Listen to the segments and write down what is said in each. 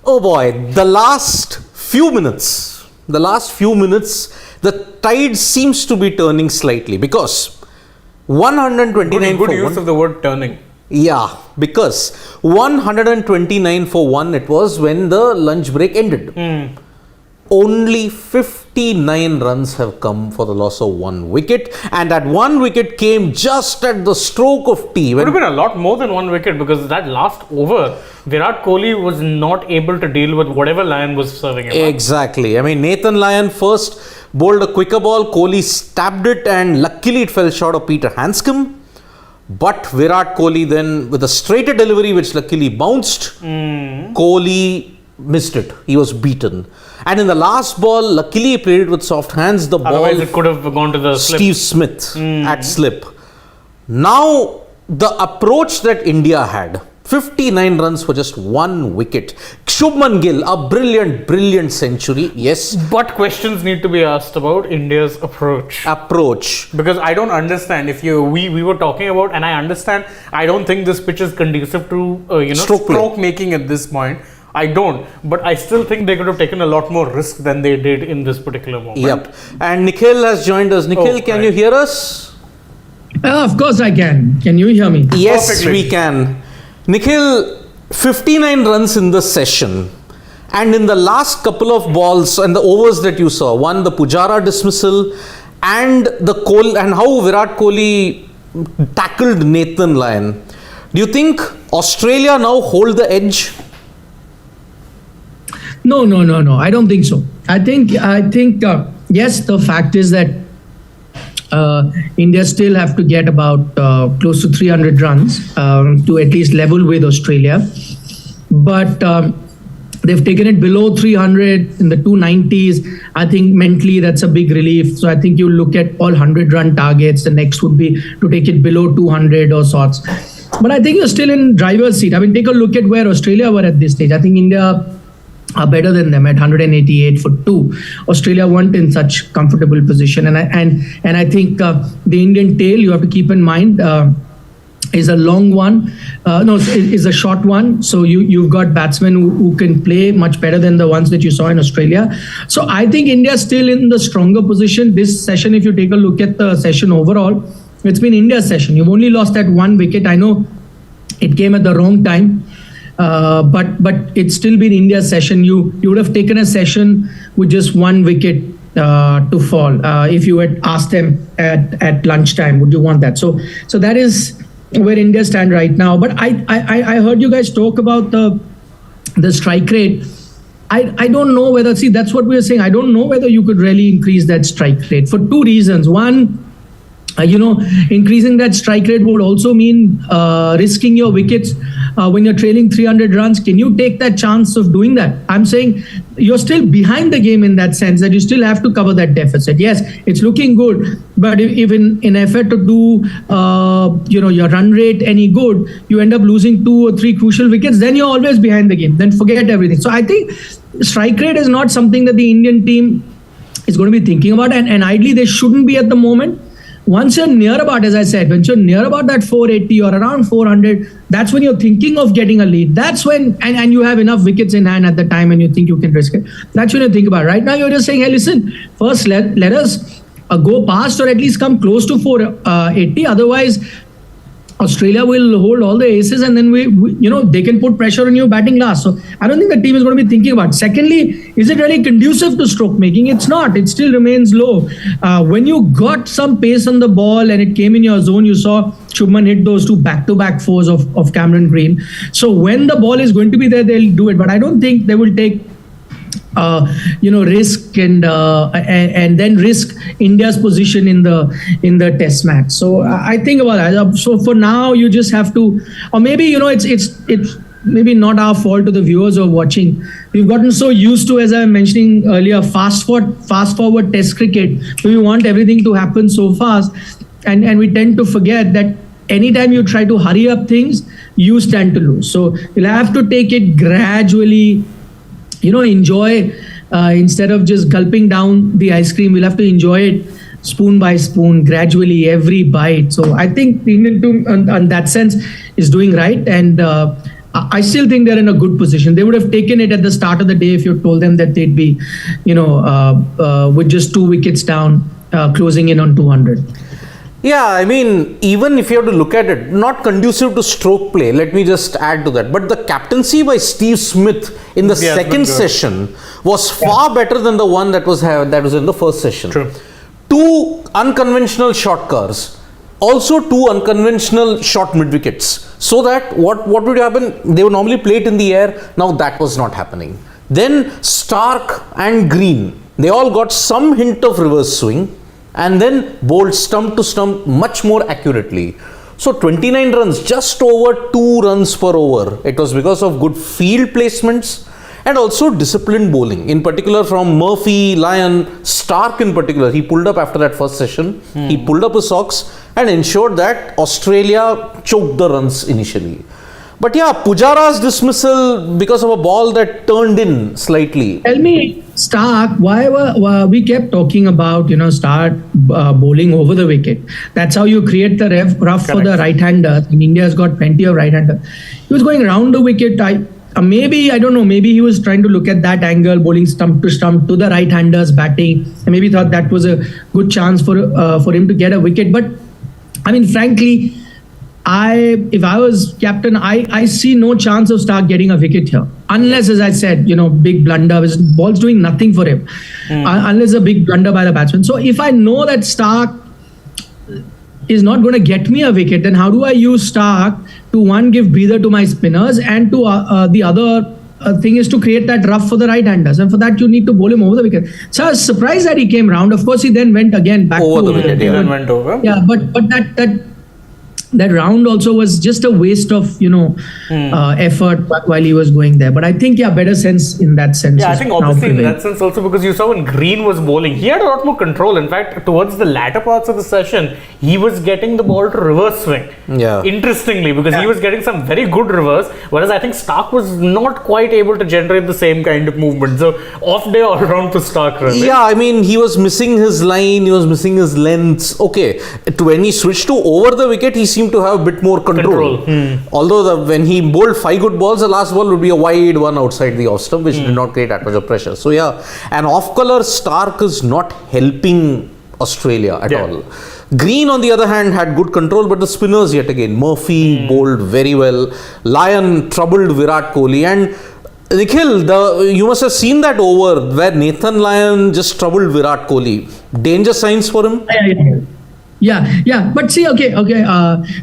Oh boy, the last few minutes, the tide seems to be turning slightly because 129 good for use one. of the word turning. Yeah, because 129 for 1 it was when the lunch break ended. Only 59 runs have come for the loss of 1 wicket, and that 1 wicket came just at the stroke of tea. Would have been a lot more than 1 wicket because that last over, Virat Kohli was not able to deal with whatever Lyon was serving him. Exactly. I mean, Nathan Lyon first bowled a quicker ball, Kohli stabbed it, and luckily it fell short of Peter Hanscom. But Virat Kohli then, with a straighter delivery which luckily bounced, Kohli missed it. He was beaten. And in the last ball, luckily he played it with soft hands. The Otherwise ball, it could have gone to the slip. Steve Smith at slip. Now, the approach that India had, 59 runs for just 1 wicket. Shubman Gill, a brilliant century. Yes. But questions need to be asked about India's approach. Because I don't understand. If we were talking about, and I understand, I don't think this pitch is conducive to stroke making at this point. I don't, but I still think they could have taken a lot more risk than they did in this particular moment. Yep. And Nikhil has joined us. Nikhil, can you hear us? Of course I can. Can you hear me? Yes, Perfectly. we can. Nikhil, 59 runs in the session. And in the last couple of balls and the overs that you saw, one, the Pujara dismissal and and how Virat Kohli tackled Nathan Lyon. Do you think Australia now hold the edge? No. I don't think so. I think yes, the fact is that India still have to get about close to 300 runs to at least level with Australia. But they've taken it below 300 in the 290s. I think mentally that's a big relief. So I think you look at all 100-run targets. The next would be to take it below 200 or sorts. But I think you're still in driver's seat. I mean, take a look at where Australia were at this stage. I think India are better than them at 188 for 2. Australia weren't in such comfortable position, and I think the Indian tail, you have to keep in mind, is a long one. Is a short one. So you've got batsmen who can play much better than the ones that you saw in Australia. So I think India is still in the stronger position. This session, if you take a look at the session overall, it's been India's session. You've only lost that 1 wicket. I know it came at the wrong time. But it's still been India's session. You would have taken a session with just 1 wicket to fall. If you had asked them at lunchtime, would you want that? So that is where India stand right now. But I heard you guys talk about the strike rate. I don't know whether, that's what we were saying. I don't know whether you could really increase that strike rate for 2 reasons. One, increasing that strike rate would also mean risking your wickets when you're trailing 300 runs. Can you take that chance of doing that? I'm saying you're still behind the game in that sense that you still have to cover that deficit. Yes, it's looking good, but if in effort to do your run rate any good, you end up losing 2 or 3 crucial wickets, then you're always behind the game. Then forget everything. So I think strike rate is not something that the Indian team is going to be thinking about, and ideally they shouldn't be at the moment. Once you're near about, as I said, once you're near about that 480 or around 400, that's when you're thinking of getting a lead. That's when, and you have enough wickets in hand at the time and you think you can risk it. That's when you think about it. Right now, you're just saying, hey, listen, first let us go past or at least come close to 480. Otherwise, Australia will hold all the aces and then they can put pressure on you batting last. So I don't think the team is going to be thinking about it. Secondly, is it really conducive to stroke making? It's not. It still remains low. When you got some pace on the ball and it came in your zone, you saw Shubman hit those 2 back-to-back 4s of Cameron Green. So when the ball is going to be there, they'll do it. But I don't think they will take risk and then risk India's position in the test match. So I think about that. So for now, you just have to, or maybe it's maybe not our fault to the viewers who are watching. We've gotten so used to, as I was mentioning earlier, fast forward test cricket. So we want everything to happen so fast, and we tend to forget that anytime you try to hurry up things, you stand to lose. So you'll have to take it gradually. Enjoy instead of just gulping down the ice cream. We'll have to enjoy it spoon by spoon, gradually, every bite. So I think the Indian team, in that sense, is doing right. And I still think they're in a good position. They would have taken it at the start of the day if you told them that they'd be, with just 2 wickets down, closing in on 200. Yeah, I mean, even if you have to look at it, not conducive to stroke play, let me just add to that. But the captaincy by Steve Smith in the second session was far better than the one that was in the first session. True. 2 unconventional short cars, also 2 unconventional short mid wickets. So that what would happen? They would normally play it in the air. Now that was not happening. Then Stark and Green, they all got some hint of reverse swing, and then bowled stump to stump much more accurately. So 29 runs, just over 2 runs per over. It was because of good field placements and also disciplined bowling, in particular from Murphy, Lyon, Stark in particular. He pulled up after that first session. He pulled up his socks and ensured that Australia choked the runs initially. But yeah, Pujara's dismissal because of a ball that turned in slightly. Tell me, Stark, why we kept talking about, start bowling over the wicket. That's how you create the rough for the right-hander. And India's got plenty of right-hander. He was going around the wicket. Maybe he was trying to look at that angle, bowling stump to the right-handers batting, and maybe thought that was a good chance for him to get a wicket. But I mean, frankly, if I was captain, I see no chance of Stark getting a wicket here. Unless, as I said, big blunder, which ball's doing nothing for him. Unless a big blunder by the batsman. So if I know that Stark is not going to get me a wicket, then how do I use Stark to give breather to my spinners, and to the other thing is to create that rough for the right-handers, and for that you need to bowl him over the wicket. So I was surprised that he came round. Of course, he then went again back over to the wicket. Then went over. Yeah, but that round also was just a waste of effort while he was going there. But I think better sense in that sense. Yeah, I think obviously in that sense also, because you saw when Green was bowling, he had a lot more control. In fact, towards the latter parts of the session, he was getting the ball to reverse swing. Yeah. Interestingly, because he was getting some very good reverse, whereas I think Stark was not quite able to generate the same kind of movement. So off day all around for Stark, really. Yeah, I mean, he was missing his line, he was missing his lengths. Okay, when he switched to over the wicket, he seemed to have a bit more control. Although when he bowled 5 good balls, the last ball would be a wide one outside the off stump, which did not create that much of pressure. So yeah, an off-color Stark is not helping Australia at all. Green, on the other hand, had good control, but the spinners yet again, Murphy bowled very well. Lyon troubled Virat Kohli, and Nikhil, you must have seen that over where Nathan Lyon just troubled Virat Kohli. Danger signs for him? Yeah. But see, okay.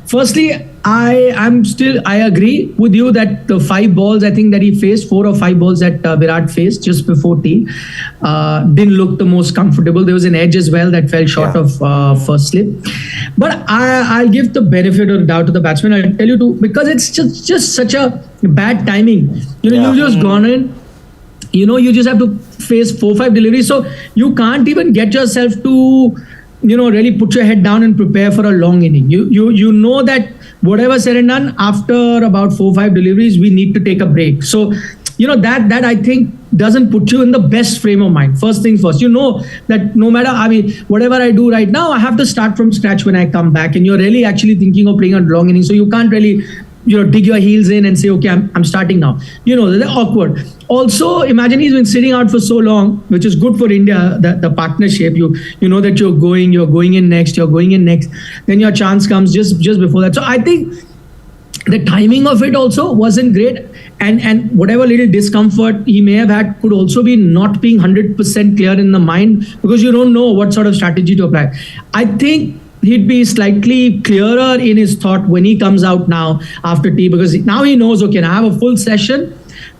Firstly, I agree with you that the 5 balls I think that he faced, 4 or 5 balls that Virat faced just before tea, didn't look the most comfortable. There was an edge as well that fell short of first slip. But I'll give the benefit of the doubt to the batsman. I'll tell you too, because it's just such a bad timing. You've just gone in. You just have to face 4-5 deliveries. So you can't even get yourself to really put your head down and prepare for a long inning. You know that whatever said and done, after about 4-5 deliveries, we need to take a break. So, that I think doesn't put you in the best frame of mind. First things first, that no matter, whatever I do right now, I have to start from scratch when I come back. And you're really actually thinking of playing a long inning. So you can't really, dig your heels in and say, okay, I'm starting now. They're awkward. Also, imagine he's been sitting out for so long, which is good for India, the partnership. You know that you're going in next. Then your chance comes just before that. So I think the timing of it also wasn't great. And whatever little discomfort he may have had could also be not being 100% clear in the mind, because you don't know what sort of strategy to apply. I think he'd be slightly clearer in his thought when he comes out now after tea, because now he knows, okay, I have a full session.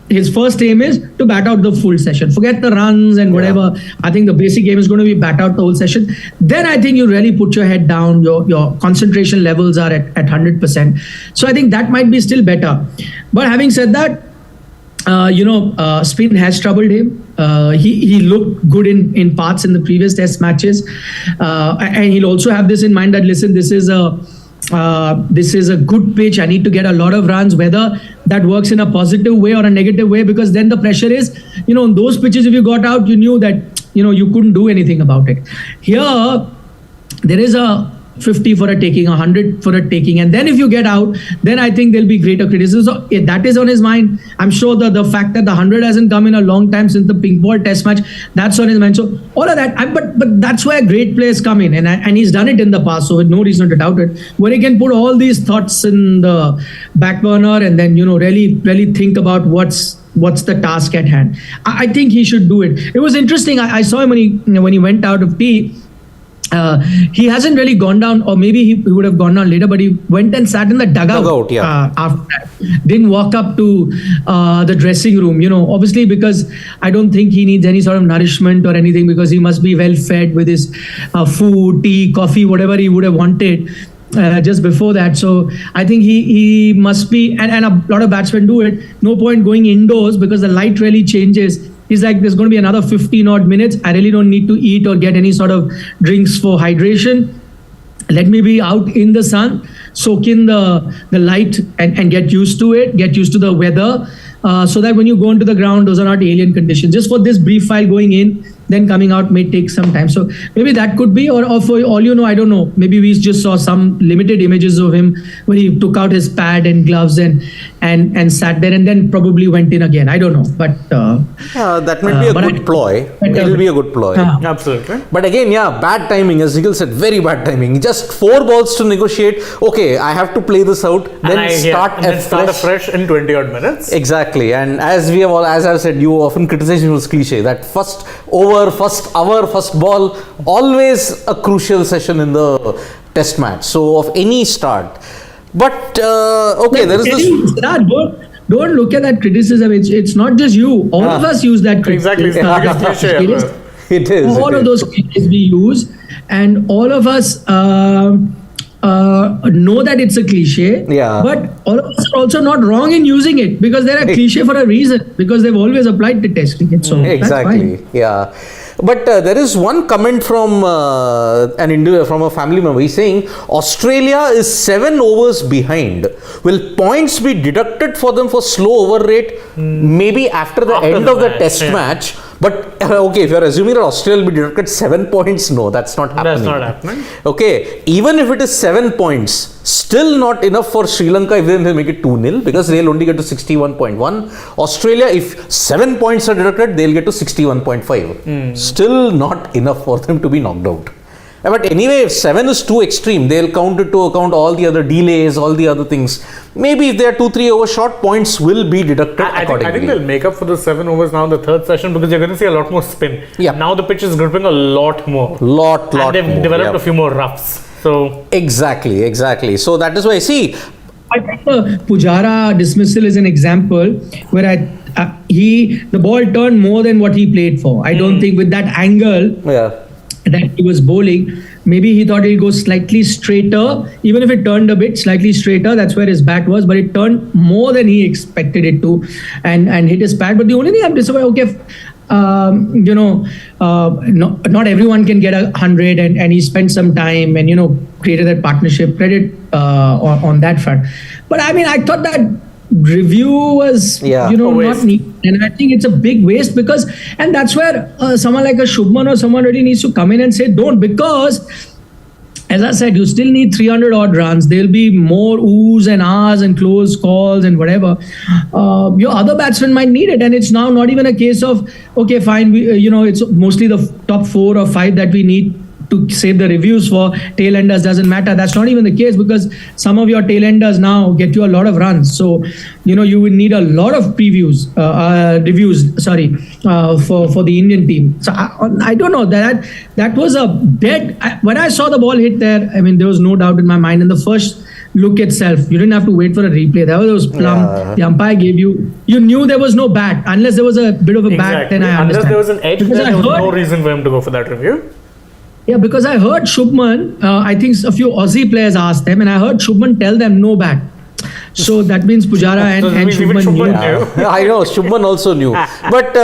His first aim is to bat out the full session. Forget the runs and whatever. I think the basic game is going to be bat out the whole session. Then I think you really put your head down. Your concentration levels are at 100%. So I think that might be still better. But having said that, spin has troubled him. He looked good in parts in the previous test matches. And he'll also have this in mind that, listen, this is a good pitch. I need to get a lot of runs, whether that works in a positive way or a negative way, because then the pressure is, in those pitches, if you got out, you knew that, you couldn't do anything about it. Here, there is a 50 for a taking, 100 for a taking, and then if you get out, then I think there'll be greater criticism. So if that is on his mind. I'm sure the fact that the 100 hasn't come in a long time since the pink ball test match, that's on his mind. So all of that, but that's where great players come in, and he's done it in the past, so with no reason to doubt it. Where he can put all these thoughts in the back burner and then really think about what's the task at hand. I think he should do it. It was interesting. I saw him when he went out of T. He hasn't really gone down, or maybe he would have gone down later, but he went and sat in the dugout after that. Didn't walk up to the dressing room, obviously because I don't think he needs any sort of nourishment or anything, because he must be well fed with his food, tea, coffee, whatever he would have wanted just before that. So I think he must be, and a lot of batsmen do it. No point going indoors because the light really changes. He's like, there's going to be another 15 odd minutes. I really don't need to eat or get any sort of drinks for hydration. Let me be out in the sun, soak in the light and get used to it, get used to the weather, so that when you go into the ground, those are not alien conditions. Just for this brief while going in, then coming out may take some time. So maybe that could be, or for all you know, I don't know, maybe we just saw some limited images of him when he took out his pad and gloves and sat there and then probably went in again. I don't know, but that might be a good ploy. It'll be a good ploy. Absolutely. But again, bad timing, as Gill said, very bad timing. Just 4 balls to negotiate. Okay, I have to play this out, then start afresh in 20 odd minutes. Exactly. And as I've said, you often criticize him as cliche, that first over, first hour, first ball, always a crucial session in the test match. So of any start. But okay, there is this. Don't look at that criticism. It's not just you. All of us use that criticism. Exactly. It is. All of those cliches we use, and all of us know that it's a cliche. Yeah. But all of us are also not wrong in using it, because they're a cliche for a reason, because they've always applied to testing it. So exactly. That's fine. Yeah. But there is one comment from from a family member. He's saying Australia is 7 overs behind. Will points be deducted for them for slow over rate? Maybe after the end of the test match. But okay, if you're assuming that Australia will be deducted 7 points, no, that's not happening. That's not happening. Okay, even if it is 7 points, still not enough for Sri Lanka if they make it 2-0, because they'll only get to 61.1. Australia, if 7 points are deducted, they'll get to 61.5. Still not enough for them to be knocked out. But anyway, if 7 is too extreme, they'll count it to account all the other delays, all the other things. Maybe if they are 2-3 overs short, points will be deducted accordingly. I think they'll make up for the 7 overs now in the third session, because you're going to see a lot more spin. Yeah. Now the pitch is gripping a lot more. And they've developed a few more roughs. So Exactly. So that is why I see. I think the Pujara dismissal is an example where the ball turned more than what he played for. I don't think with that angle that he was bowling, maybe he thought he'd go slightly straighter, even if it turned a bit slightly straighter, that's where his bat was, but it turned more than he expected it to and hit his pad. But the only thing I'm disappointed, not everyone can get 100, and he spent some time and created that partnership. Credit on that front. But I mean, I thought that review was not neat, and I think it's a big waste, and that's where someone like a Shubman or someone really needs to come in and say don't, because as I said, you still need 300 odd runs. There'll be more oohs and ahs and close calls and whatever. Your other batsmen might need it, and it's now not even a case of okay, fine, it's mostly the top 4 or 5 that we need to save the reviews for. Tail-enders doesn't matter. That's not even the case, because some of your tail-enders now get you a lot of runs. So, you would need a lot of reviews, for the Indian team. So I don't know, that was a dead. When I saw the ball hit there, I mean, there was no doubt in my mind. In the first look itself, you didn't have to wait for a replay. There was plumb. The umpire gave you knew there was no bat. Unless there was a bit of a bat, then I understand. Unless there was an edge, there was no reason for him to go for that review. Yeah, because I heard Shubman, I think a few Aussie players asked them, and I heard Shubman tell them no bat. So that means Pujara and Shubman knew. I know, Shubman also knew. But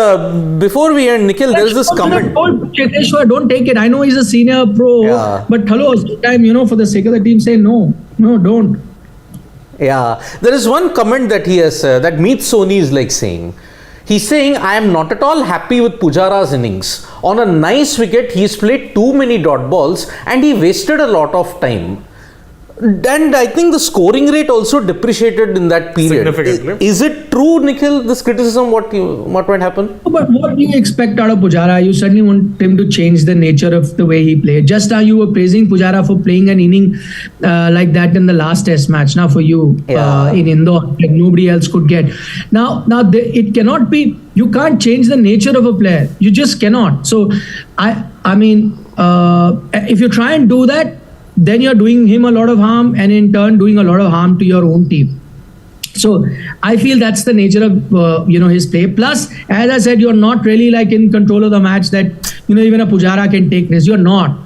before we end, Nikhil, there is this comment. Cheteshwar, don't take it. I know he's a senior pro, but hello, sometime, for the sake of the team, say no, don't. Yeah, there is one comment that he has, that Meet Soni is like saying. He's saying, I am not at all happy with Pujara's innings. On a nice wicket, he's played too many dot balls and he wasted a lot of time. And I think the scoring rate also depreciated in that period. Significantly. Is it true, Nikhil, this criticism, what might happen? But what do you expect out of Pujara? You certainly want him to change the nature of the way he played. Just now you were praising Pujara for playing an inning like that in the last test match. Now for you in Indore, like nobody else could get. Now it cannot be, you can't change the nature of a player. You just cannot. So I mean, if you try and do that, then you're doing him a lot of harm and in turn doing a lot of harm to your own team. So I feel that's the nature of his play. Plus, as I said, you're not really like in control of the match that even a Pujara can take risks. You're not.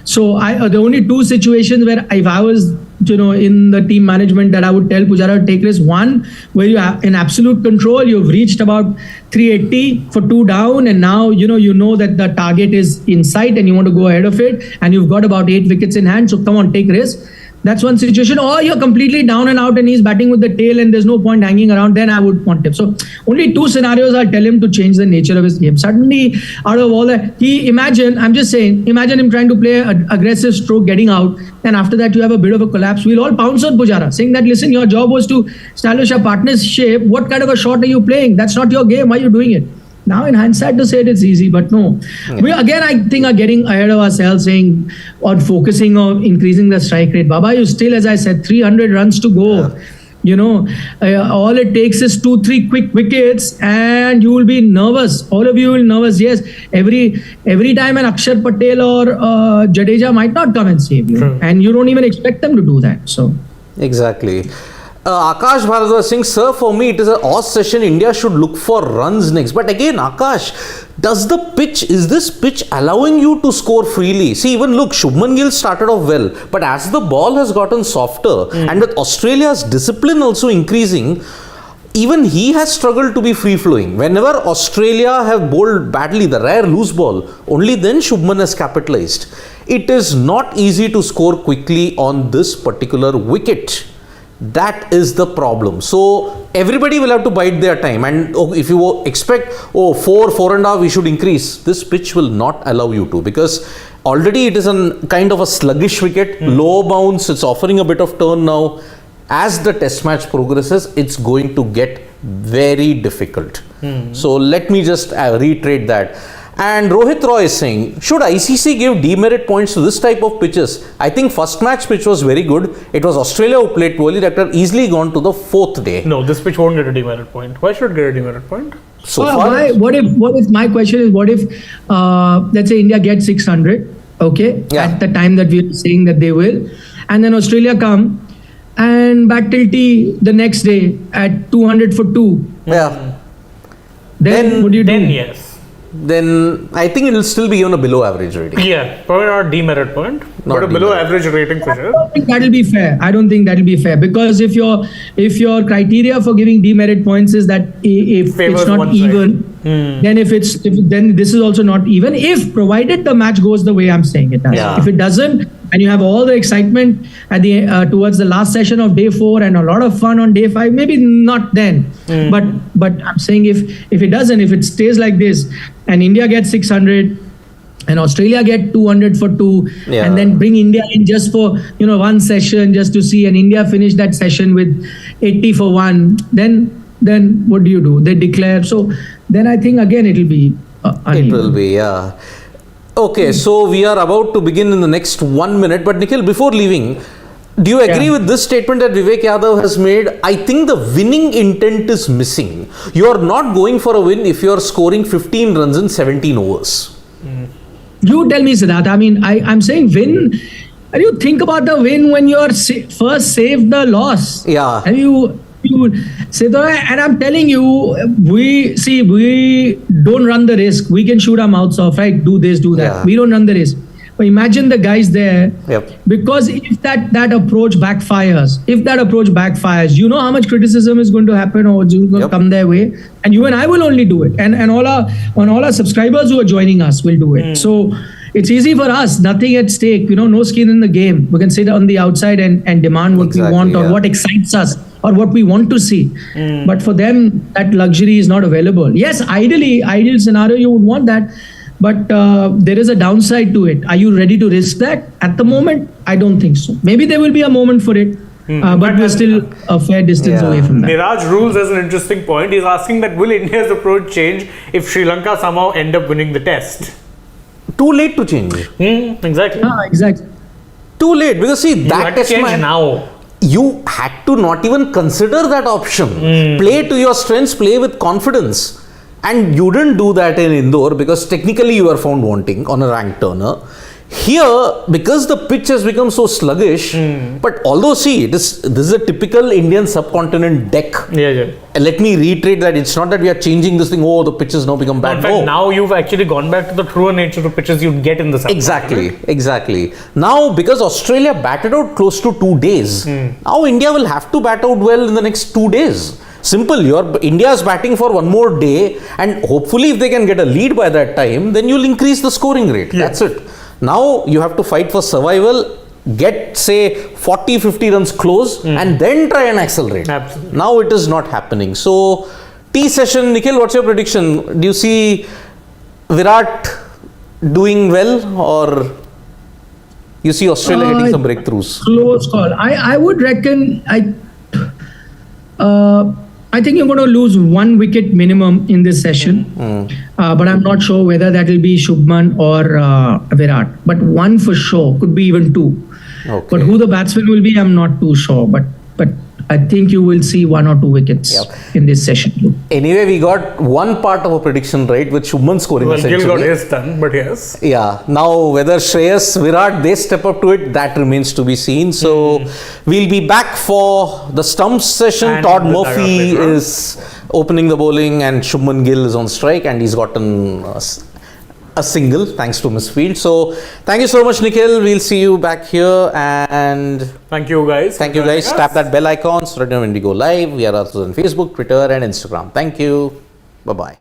So the only two situations where if I was in the team management that I would tell Pujara to take risks. One, where you are in absolute control, you've reached about 380 for 2 down, and now you know that the target is in sight and you want to go ahead of it, and you've got about 8 wickets in hand. So come on, take risks. That's one situation. Or you're completely down and out and he's batting with the tail and there's no point hanging around, then I would want him. So only 2 scenarios I'll tell him to change the nature of his game. Suddenly, out of all that, imagine him trying to play an aggressive stroke, getting out, and after that you have a bit of a collapse. We'll all pounce on Pujara, saying that, listen, your job was to establish a partnership. What kind of a shot are you playing? That's not your game. Why are you doing it? Now in hindsight to say it's easy, but no. We again, I think, are getting ahead of ourselves, saying or focusing on increasing the strike rate. Baba, you still, as I said, 300 runs to go. All it takes is 2-3 quick wickets and you will be nervous. All of you will be nervous. Yes, every time an Akshar Patel or Jadeja might not come and save you. True. And you don't even expect them to do that. So exactly. Akash Bharadwaj saying, sir, for me it is an AUS session. India should look for runs next. But again, Akash, is this pitch allowing you to score freely? See, even look, Shubman Gill started off well, but as the ball has gotten softer and with Australia's discipline also increasing, even he has struggled to be free-flowing. Whenever Australia have bowled badly, the rare loose ball, only then Shubman has capitalized. It is not easy to score quickly on this particular wicket. That is the problem. So everybody will have to bide their time, and if you expect 4.5 we should increase, this pitch will not allow you to, because already it is a kind of a sluggish wicket, low bounce, it's offering a bit of turn now. As the test match progresses, it's going to get very difficult. So let me just reiterate that. And Rohit Roy is saying, should ICC give demerit points to this type of pitches? I think first match pitch was very good. It was Australia who played poorly, that have easily gone to the 4th day. No, this pitch won't get a demerit point. Why should it get a demerit point? What if my question is, what if let's say India gets 600, at the time that we are saying that they will, and then Australia come and bat till T the next day at 200 for 2. Yeah. Then what do you do? Then yes. Then I think it will still be on a below average rating. Yeah, probably not demerit point, but a below average rating for sure. I don't think that'll be fair. I don't think that'll be fair, because if your criteria for giving demerit points is that if it's not even, then then this is also not even. If provided the match goes the way I'm saying it does. Yeah. If it doesn't, and you have all the excitement at the towards the last session of day 4 and a lot of fun on day 5, maybe not then. But I'm saying if it doesn't, if it stays like this, and India gets 600 and Australia get 200 for 2, and then bring India in just for one session just to see, and India finish that session with 80 for 1, then what do you do? They declare. So then I think again it will be uneven. It will be, yeah. Okay, so we are about to begin in the next 1 minute. But Nikhil, before leaving, do you agree with this statement that Vivek Yadav has made? I think the winning intent is missing. You are not going for a win if you are scoring 15 runs in 17 overs. You tell me, Siddharth. I mean, I'm saying win. And you think about the win when you are first saved the loss. Yeah. And you say that, and I'm telling you, we don't run the risk. We can shoot our mouths off, right? Do this, do that. Yeah. We don't run the risk. But imagine the guys there, because if that approach backfires, you know how much criticism is going to happen or is going to come their way, and you and I will only do it, and all our subscribers who are joining us will do it. So it's easy for us, nothing at stake, no skin in the game. We can sit on the outside and demand what we want or what excites us or what we want to see. But for them, that luxury is not available. Yes, ideal scenario, you would want that. But there is a downside to it. Are you ready to risk that? At the moment, I don't think so. Maybe there will be a moment for it. But we're still a fair distance away from that. Niraj Rules has an interesting point. He's asking that will India's approach change if Sri Lanka somehow end up winning the test? Too late to change. Exactly. Exactly. Too late, because see, You that had to test change match, now. you had to not even consider that option. Play to your strengths, play with confidence. And you didn't do that in Indore because technically you are found wanting on a ranked turner. Here, because the pitch has become so sluggish, but although see, this is a typical Indian subcontinent deck. Yeah. And let me reiterate that it's not that we are changing this thing, oh, the pitch has now become bad. In fact, now you've actually gone back to the truer nature of pitches you'd get in the subcontinent. Exactly. Now, because Australia batted out close to 2 days, now India will have to bat out well in the next 2 days. Simple, India is batting for one more day, and hopefully if they can get a lead by that time, then you'll increase the scoring rate. Yeah. That's it. Now you have to fight for survival, get say 40-50 runs close, and then try and accelerate. Absolutely. Now it is not happening. So, tea session, Nikhil, what's your prediction? Do you see Virat doing well, or you see Australia getting some breakthroughs? Close call. I would reckon I think you're going to lose 1 wicket minimum in this session, but I'm not sure whether that will be Shubman or Virat. But 1 for sure, could be even 2. Okay. But who the batsman will be, I'm not too sure. But I think you will see 1 or 2 wickets in this session too. Anyway, we got one part of a prediction right with Shubman scoring a century. Gill got his done, but yes. Yeah. Now, whether Shreyas, Virat, they step up to it, that remains to be seen. So, we'll be back for the stumps session. And Todd Murphy is opening the bowling, and Shubman Gill is on strike, and he's gotten a single thanks to Miss Field. So, thank you so much, Nikhil. We'll see you back here, and thank you guys. Tap that bell icon so that when we go live. We are also on Facebook, Twitter, and Instagram. Thank you. Bye bye.